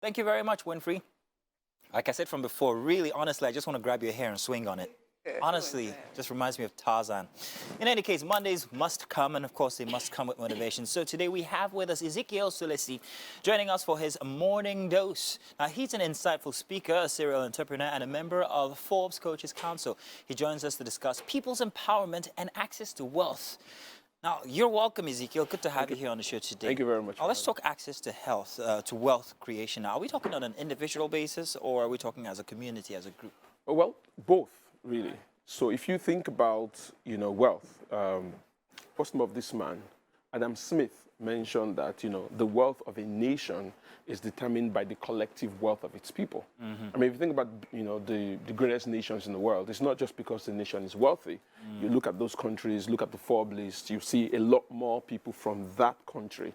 Thank you very much, Winfrey. Like I said from before, really, honestly, I just want to grab your hair and swing on it. Honestly, just reminds me of Tarzan. In any case, Mondays must come, and of course, they must come with motivation. So today we have with us Ezekiel Solesi, joining us for his morning dose. Now, he's an insightful speaker, a serial entrepreneur, and a member of Forbes Coaches Council. He joins us to discuss people's empowerment and access to wealth. Now, you're welcome, Ezekiel. Good to have you here on the show today. Thank you very much. Now, let's talk access to health, to wealth creation. Now, are we talking on an individual basis, or are we talking as a community, as a group? Well, both, really. So if you think about, wealth, what's the name of this man? Adam Smith mentioned that, the wealth of a nation is determined by the collective wealth of its people. I mean, if you think about, the greatest nations in the world, it's not just because the nation is wealthy. You look at those countries, look at the Forbes list, you see a lot more people from that country,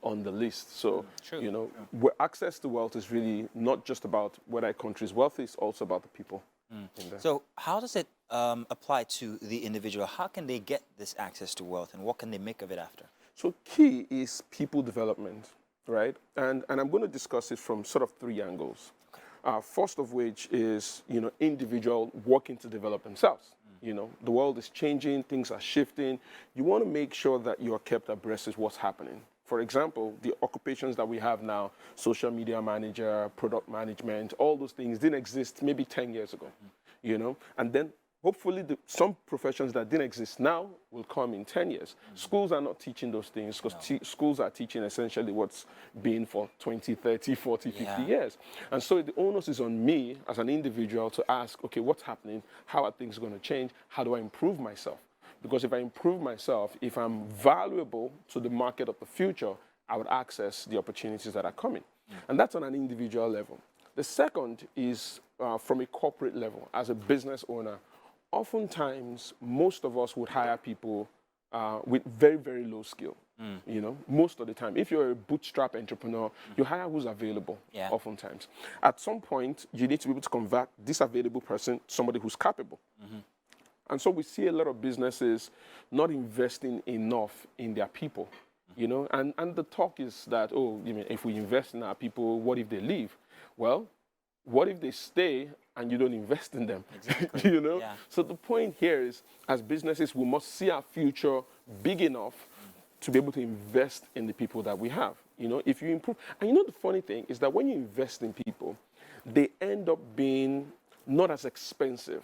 on the list. So, where access to wealth is really not just about whether a country is wealthy, it's also about the people. So how does it apply to the individual? How can they get this access to wealth, and what can they make of it after? So key is people development, right? And I'm going to discuss it from sort of three angles. First of which is, individual working to develop themselves. The world is changing, things are shifting. You want to make sure that you are kept abreast of what's happening. For example, the occupations that we have now, social media manager, product management, all those things didn't exist maybe 10 years ago, and then hopefully some professions that didn't exist now will come in 10 years. Schools are not teaching those things because schools are teaching essentially what's been for 20, 30, 40, 50 years. And so the onus is on me as an individual to ask, okay, what's happening? How are things going to change? How do I improve myself? Because if I improve myself, if I'm valuable to the market of the future, I would access the opportunities that are coming. And that's on an individual level. The second is from a corporate level. As a business owner, oftentimes, most of us would hire people with very, very low skill. Most of the time. If you're a bootstrap entrepreneur, you hire who's available, oftentimes. At some point, you need to be able to convert this available person to somebody who's capable. And so we see a lot of businesses not investing enough in their people, and the talk is that, if we invest in our people, what if they leave? Well, what if they stay and you don't invest in them? Exactly. So the point here is, as businesses, we must see our future big enough to be able to invest in the people that we have. If you improve, and the funny thing is that when you invest in people, they end up being not as expensive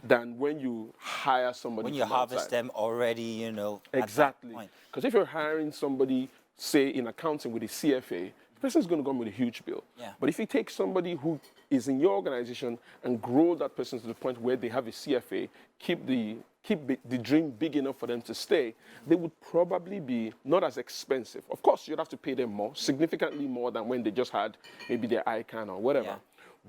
than when you hire somebody. When you harvest them already, Exactly. Because if you're hiring somebody, say, in accounting with a CFA, the person's going to come with a huge bill. But if you take somebody who is in your organization and grow that person to the point where they have a CFA, keep the dream big enough for them to stay, they would probably be not as expensive. Of course, you'd have to pay them more, significantly more than when they just had maybe their ICANN or whatever.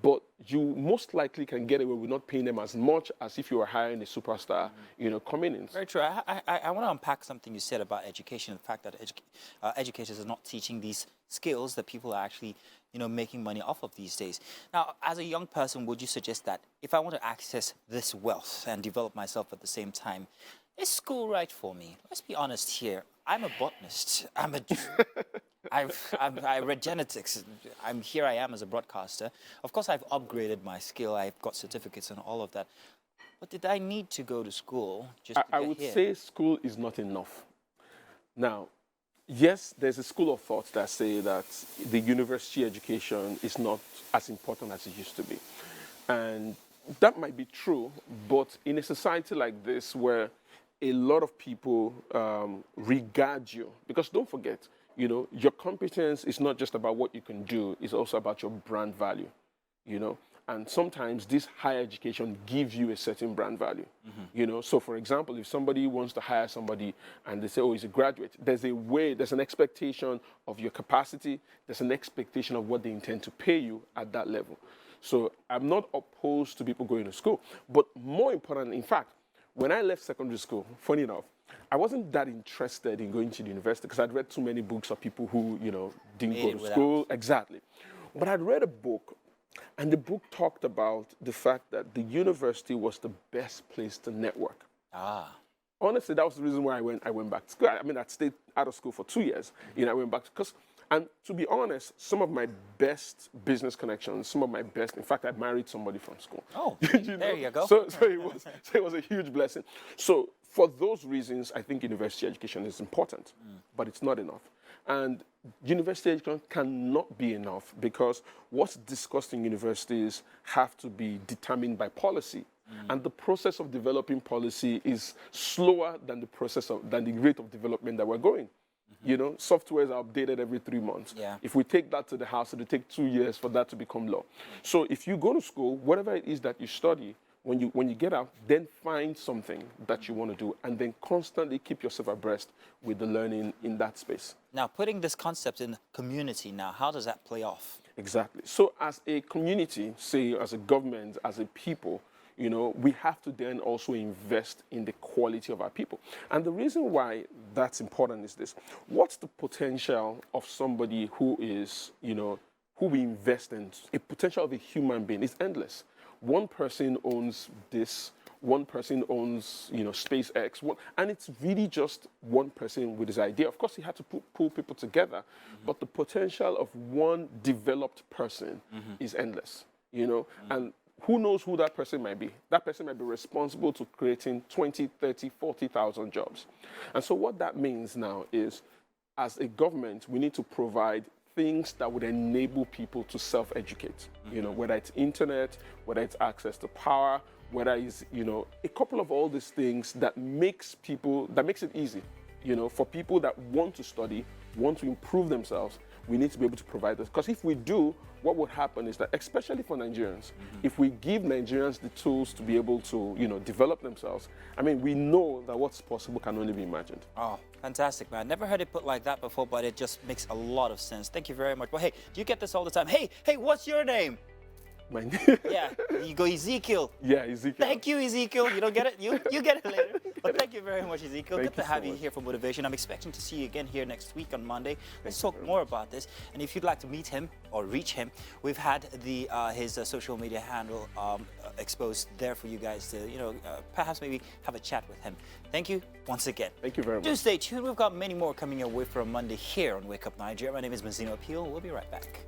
But you most likely can get away with not paying them as much as if you were hiring a superstar, coming in. Very true. I want to unpack something you said about education, the fact that educators are not teaching these skills that people are actually, making money off of these days. Now, as a young person, would you suggest that if I want to access this wealth and develop myself at the same time, is school right for me? Let's be honest here. I'm a botanist. I read genetics. I am as a broadcaster. Of course, I've upgraded my skill. I've got certificates and all of that. But did I need to go to school just to I get would here? say school is not enough. Now, yes, there's a school of thought that say that the university education is not as important as it used to be. And that might be true, but in a society like this where a lot of people regard you, because don't forget, your competence is not just about what you can do, it's also about your brand value, and sometimes this higher education gives you a certain brand value, So for example, if somebody wants to hire somebody and they say, oh, he's a graduate, there's an expectation of your capacity, there's an expectation of what they intend to pay you at that level. So I'm not opposed to people going to school, but more important, in fact, when I left secondary school, funny enough, I wasn't that interested in going to the university because I'd read too many books of people who, didn't go to school. Exactly. But I'd read a book, and the book talked about the fact that the university was the best place to network. Honestly, that was the reason why I went back to school. I mean, I'd stayed out of school for 2 years. I went back because And to be honest, some of my best business connections, some of my best, in fact, I married somebody from school. Oh, there you go. So it was a huge blessing. So for those reasons, I think university education is important, but it's not enough. And university education cannot be enough because what's discussed in universities have to be determined by policy. And the process of developing policy is slower than the rate of development that we're going. You know, softwares are updated every 3 months. Yeah. If we take that to the house, it'll take 2 years for that to become law. So if you go to school, whatever it is that you study, when you get out, then find something that you want to do and then constantly keep yourself abreast with the learning in that space. Now, putting this concept in community now, how does that play off? Exactly. So as a community, say as a government, as a people, you know, we have to then also invest in the quality of our people. And the reason why that's important is this. What's the potential of somebody who is, you know, who we invest in? A potential of a human being is endless. One person owns this, one person owns, you know, SpaceX, and it's really just one person with his idea. Of course, he had to pull people together, but the potential of one developed person is endless, you know, and who knows who that person might be? That person might be responsible to creating 20, 30, 40,000 jobs. And so what that means now is, as a government, we need to provide things that would enable people to self-educate, you know, whether it's internet, whether it's access to power, whether it's, you know, a couple of all these things that makes it easy, you know, for people that want to study, want to improve themselves. We need to be able to provide this. Because if we do, what would happen is that, especially for Nigerians, if we give Nigerians the tools to be able to, you know, develop themselves, I mean, we know that what's possible can only be imagined. Oh, fantastic, man. Never heard it put like that before, but it just makes a lot of sense. Thank you very much. Well, hey, do you get this all the time? Hey, what's your name? My name? Yeah, you go Ezekiel. Yeah, Ezekiel. Thank you, Ezekiel. You don't get it? You get it later. But thank you very much, Ezekiel. Thank Good to you have so you much. here for Motivation. I'm expecting to see you again here next week on Monday. Let's talk more about this. And if you'd like to meet him or reach him, we've had his social media handle exposed there for you guys to, you know, perhaps maybe have a chat with him. Thank you once again. Thank you very much. Do stay tuned. We've got many more coming your way for a Monday here on Wake Up Nigeria. My name is Mazino Appeal. We'll be right back.